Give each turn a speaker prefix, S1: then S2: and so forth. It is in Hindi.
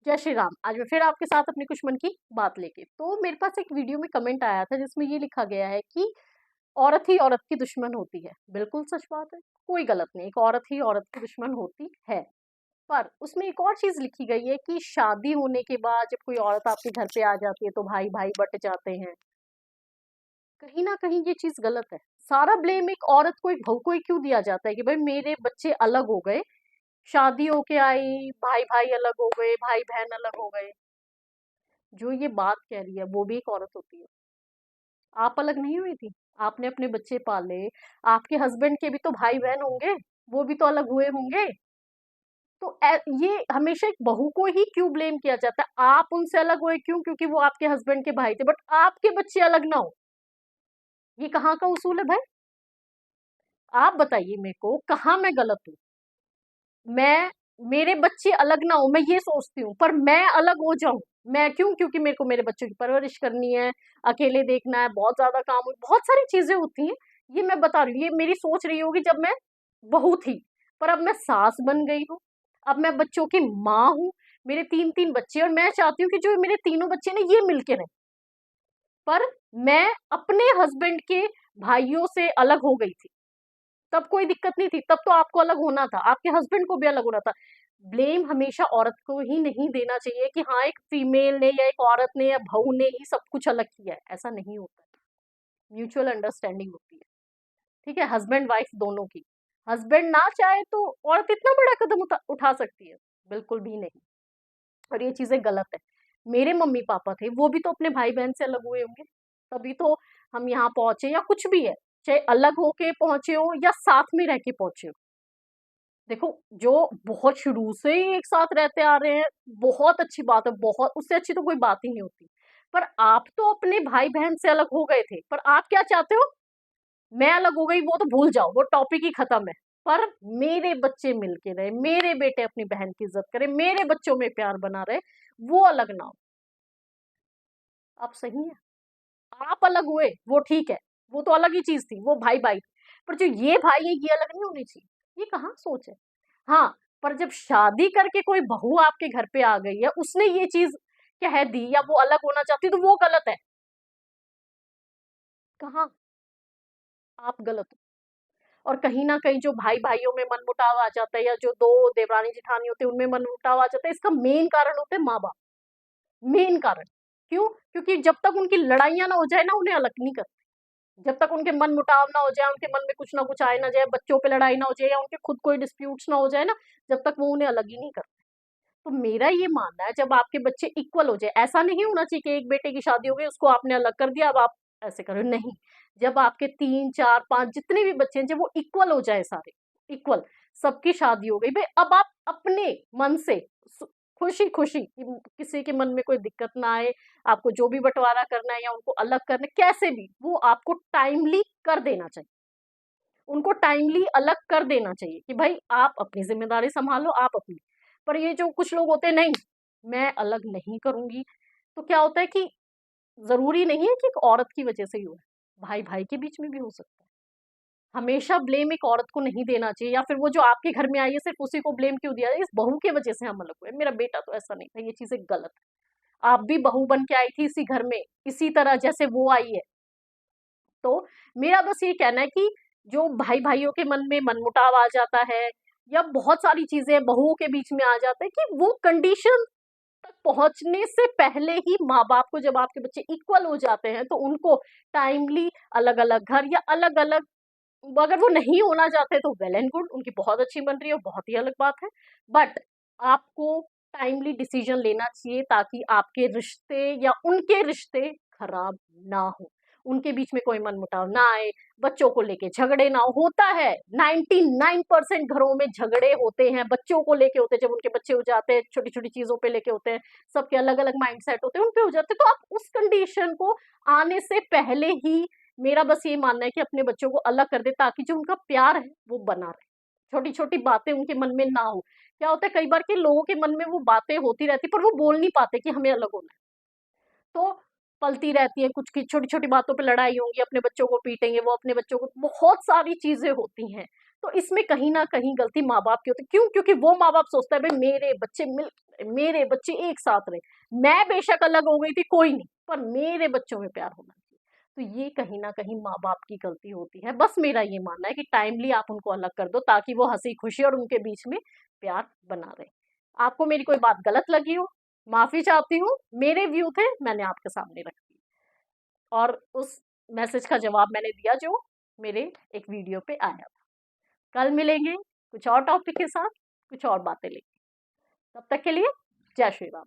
S1: जय श्री राम। आज मैं फिर आपके साथ अपने कुछ मन की बात लेके। तो मेरे पास एक वीडियो में कमेंट आया था जिसमें ये लिखा गया है कि औरत ही औरत की दुश्मन होती है। बिल्कुल सच बात है, कोई गलत नहीं, एक औरत ही औरत की दुश्मन होती है। पर उसमें एक और चीज लिखी गई है कि शादी होने के बाद जब कोई औरत आपके घर पे आ जाती है तो भाई भाई बट जाते हैं। कहीं ना कहीं ये चीज गलत है। सारा ब्लेम एक औरत को, एक बहू को ही क्यों दिया जाता है कि भाई मेरे बच्चे अलग हो गए, शादी होके आई, भाई भाई अलग हो गए, भाई बहन अलग हो गए। जो ये बात कह रही है वो भी एक औरत होती है। आप अलग नहीं हुई थी, आपने अपने बच्चे पाले, आपके हस्बैंड के भी तो भाई बहन होंगे, वो भी तो अलग हुए होंगे। तो ये हमेशा एक बहू को ही क्यों ब्लेम किया जाता है? आप उनसे अलग हुए क्यों? क्योंकि वो आपके हस्बैंड के भाई थे, बट आपके बच्चे अलग ना हो। ये कहाँ का उसूल है भाई? आप बताइए मेरे को, कहाँ मैं गलत हूँ? मैं, मेरे बच्चे अलग ना हो मैं ये सोचती हूँ, पर मैं अलग हो जाऊं, मैं क्यों? क्योंकि मेरे को मेरे बच्चों की परवरिश करनी है, अकेले देखना है, बहुत ज्यादा काम, बहुत सारी चीजें होती हैं। ये मैं बता रही हूँ, ये मेरी सोच रही होगी जब मैं बहू थी। पर अब मैं सास बन गई हूँ, अब मैं बच्चों की माँ हूँ, मेरे तीन तीन बच्चे, और मैं चाहती हूँ कि जो मेरे तीनों बच्चे ना ये मिलके रहें। पर मैं अपने हस्बैंड के भाइयों से अलग हो गई थी, तब कोई दिक्कत नहीं थी, तब तो आपको अलग होना था, आपके हस्बैंड को भी अलग होना था। ब्लेम हमेशा औरत को ही नहीं देना चाहिए कि हाँ एक फीमेल ने या एक औरत ने या बहू ने ही सब कुछ अलग किया है, ऐसा नहीं होता है। म्यूचुअल अंडरस्टैंडिंग होती है, ठीक है, हस्बैंड वाइफ दोनों की। हस्बैंड ना चाहे तो औरत इतना बड़ा कदम उठा सकती है? बिल्कुल भी नहीं। और ये चीजें गलत है। मेरे मम्मी पापा थे, वो भी तो अपने भाई बहन से अलग हुए होंगे, तभी तो हम यहाँ पहुंचे, या कुछ भी है, चाहे अलग होके पहुंचे हो या साथ में रह के पहुंचे हो। देखो, जो बहुत शुरू से ही एक साथ रहते आ रहे हैं, बहुत अच्छी बात है, बहुत, उससे अच्छी तो कोई बात ही नहीं होती। पर आप तो अपने भाई बहन से अलग हो गए थे, पर आप क्या चाहते हो? मैं अलग हो गई वो तो भूल जाओ, वो टॉपिक ही खत्म है। पर मेरे बच्चे मिलके रहे, मेरे बेटे अपनी बहन की इज्जत करे, मेरे बच्चों में प्यार बना रहे, वो अलग ना हो। आप सही है, आप अलग हुए वो ठीक है, वो तो अलग ही चीज थी, वो भाई भाई। पर जो ये भाई है ये अलग नहीं होनी चाहिए, ये कहाँ सोच है? हाँ, पर जब शादी करके कोई बहू आपके घर पे आ गई है, उसने ये चीज कह दी या वो अलग होना चाहती, तो वो गलत है। कहाँ? आप गलत हो। और कहीं ना कहीं जो भाई भाइयों में मनमुटाव आ जाता है, या जो दो देवरानी जिठानी होते हैं उनमें मनमुटाव आ जाता है, इसका मेन कारण होते हैं माँ बाप। मेन कारण। क्यों? क्योंकि जब तक उनकी लड़ाइयां ना हो जाए ना, उन्हें अलग नहीं करते। जब तक उनके मन मुटाव ना हो जाए, उनके मन में कुछ ना कुछ आए ना जाए, बच्चों पे लड़ाई ना हो जाए, या उनके खुद कोई डिस्प्यूट्स ना हो जाए ना, जब तक वो उन्हें अलग ही नहीं करते। तो मेरा ये मानना है, जब आपके बच्चे इक्वल हो जाए, ऐसा नहीं होना चाहिए कि एक बेटे की शादी हो गई उसको आपने अलग कर दिया अब आप ऐसे करो, नहीं। जब आपके तीन चार पांच जितने भी बच्चे हैं, जब वो इक्वल हो जाए, सारे इक्वल, सबकी शादी हो गई भाई, अब आप अपने मन से खुशी खुशी, किसी के मन में कोई दिक्कत ना आए, आपको जो भी बंटवारा करना है या उनको अलग करना है, कैसे भी वो आपको टाइमली कर देना चाहिए। उनको टाइमली अलग कर देना चाहिए कि भाई आप अपनी जिम्मेदारी संभालो, आप अपनी। पर ये जो कुछ लोग होते हैं, नहीं मैं अलग नहीं करूंगी, तो क्या होता है कि जरूरी नहीं है कि एक औरत की वजह से ही हो, भाई भाई के बीच में भी हो सकता है। हमेशा ब्लेम एक औरत को नहीं देना चाहिए, या फिर वो जो आपके घर में आई है सिर्फ उसी को ब्लेम क्यों दिया है, इस बहू की वजह से हम अलग हुए, मेरा बेटा तो ऐसा नहीं था, ये चीजें गलत है। आप भी बहू बन के आई थी इसी घर में, इसी तरह जैसे वो आई है। तो मेरा बस ये कहना है कि जो भाई भाइयों के मन में मनमुटाव आ जाता है, या बहुत सारी चीजें बहुओं के बीच में आ जाता है, कि वो कंडीशन तक पहुंचने से पहले ही माँ बाप को, जब आपके बच्चे इक्वल हो जाते हैं, तो उनको टाइमली अलग अलग घर या अलग अलग, अगर वो नहीं होना चाहते तो वेल एंड गुड, उनकी बहुत अच्छी बन रही है, बहुत ही अलग बात है। बट आपको टाइमली डिसीजन लेना चाहिए, ताकि आपके रिश्ते या उनके रिश्ते खराब ना हो, उनके बीच में कोई मनमुटाव ना आए, बच्चों को लेके झगड़े ना हो। होता है, 99% घरों में झगड़े होते हैं, बच्चों को लेके होते हैं, जब उनके बच्चे हो जाते हैं, छोटी छोटी चीजों पे लेके होते हैं, सबके अलग अलग माइंडसेट होते हैं, उन पे हो जाते हैं। तो आप उस कंडीशन को आने से पहले ही, मेरा बस ये मानना है कि अपने बच्चों को अलग कर दे, ताकि जो उनका प्यार है वो बना रहे, छोटी छोटी बातें उनके मन में ना हो। क्या होता है कई बार के लोगों के मन में वो बातें होती रहती, पर वो बोल नहीं पाते कि हमें अलग होना है, तो पलती रहती है, कुछ की छोटी छोटी बातों पे लड़ाई होंगी, अपने बच्चों को पीटेंगे, वो अपने बच्चों को, बहुत सारी चीजें होती हैं। तो इसमें कहीं न कहीं गलती माँ-बाप की होती है। क्यों? क्योंकि वो माँ-बाप सोचता है भई मेरे बच्चे एक साथ रहें। मैं बेशक अलग हो गई थी कोई नहीं, पर मेरे बच्चों में प्यार होना चाहिए। तो ये कहीं न कहीं माँ-बाप की गलती होती है। बस मेरा ये मानना है कि टाइमली आप उनको अलग कर दो ताकि वो हँसी-खुशी और उनके बीच में प्यार बना रहे। आपको मेरी कोई बात गलत लगी हो, माफ़ी चाहती हूँ। मेरे व्यू थे, मैंने आपके सामने रख दिए और उस मैसेज का जवाब मैंने दिया जो मेरे एक वीडियो पे आया था। कल मिलेंगे कुछ और टॉपिक के साथ, कुछ और बातें लेके। तब तक के लिए जय श्री राम।